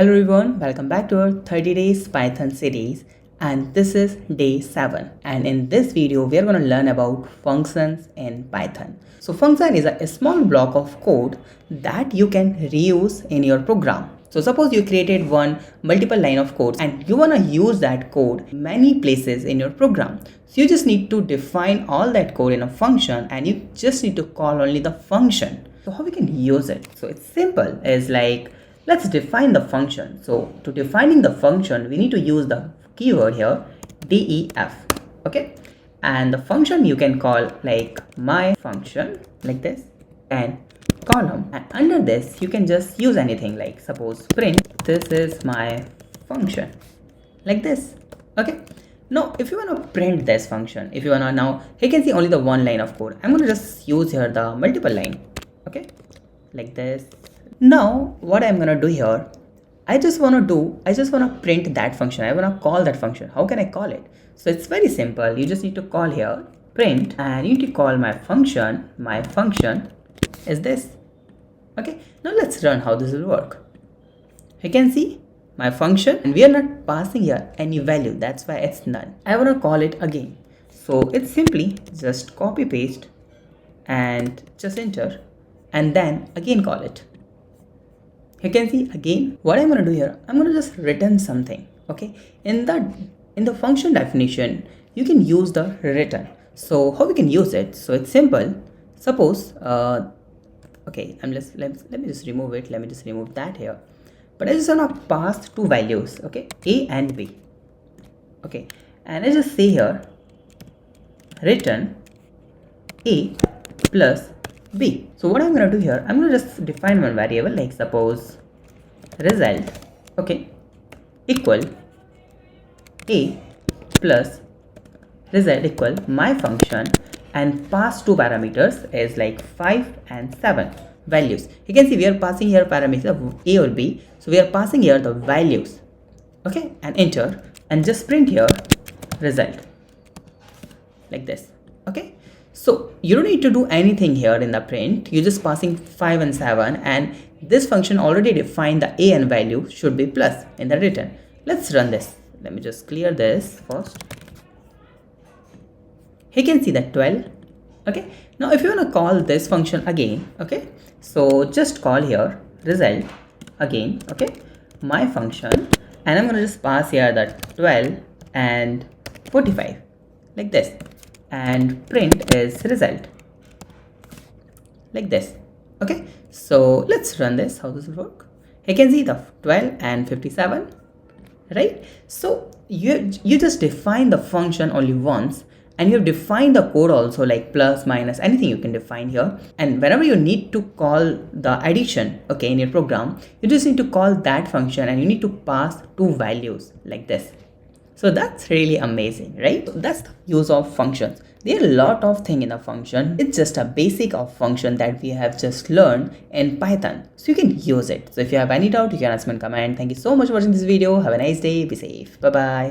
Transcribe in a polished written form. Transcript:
Hello everyone, welcome back to our 30 days Python series, and this is day 7, and in this video we are going to learn about functions in Python. So function is a small block of code that you can reuse in your program. So suppose you created one multiple line of code and you want to use that code many places in your program. So you just need to define all that code in a function and you just need to call only the function. So how we can use it? So it's simple. It's like, let's define the function. So to defining the function, we need to use the keyword here, def. Okay. And the function you can call like my function like this and column, and under this you can just use anything like suppose print this is my function like this. Okay, now if you want to print this function, if you want to, now you can see only the one line of code. I'm going to just use here the multiple line. Okay, like this. Now what I'm going to do here, I just want to print that function. I want to call that function. How can I call it? So it's very simple. You just need to call here print, and you need to call my function. My function is this. Okay, now let's run how this will work. You can see my function, and we are not passing here any value. That's why it's none. I want to call it again. So it's simply just copy paste and just enter, and then again call it. You can see again what I'm going to do here. I'm going to just return something. Okay, in the function definition you can use the return. So how we can use it? So it's simple. Suppose okay, let me just remove it. Let me just remove that here. But I just want to pass two values. Okay, a and b. Okay, and I just say here return a plus b. So what I'm going to do here, I'm going to just define one variable like suppose result, okay, equal a plus result equal my function, and pass two parameters as like 5 and 7 values. You can see we are passing here parameters of a or b, so we are passing here the values. Okay, and enter, and just print here result like this. Okay, so you don't need to do anything here in the print. You're just passing 5 and 7, and this function already defined the a and value should be plus in the return. Let's run this. Let me just clear this first. You can see that 12. Okay, now if you want to call this function again, okay, so just call here result again, okay, my function, and I'm going to just pass here that 12 and 45 like this, and print is result like this. Okay, so let's run this. How does it work? You can see the 12 and 57, right? So you just define the function only once, and you have defined the code also like plus, minus, anything you can define here. And whenever you need to call the addition, okay, in your program, you just need to call that function and you need to pass two values like this. So that's really amazing, right? So that's the use of functions. There are a lot of things in a function. It's just a basic of function that we have just learned in Python. So you can use it. So if you have any doubt, you can ask me in comment. Thank you so much for watching this video. Have a nice day. Be safe. Bye-bye.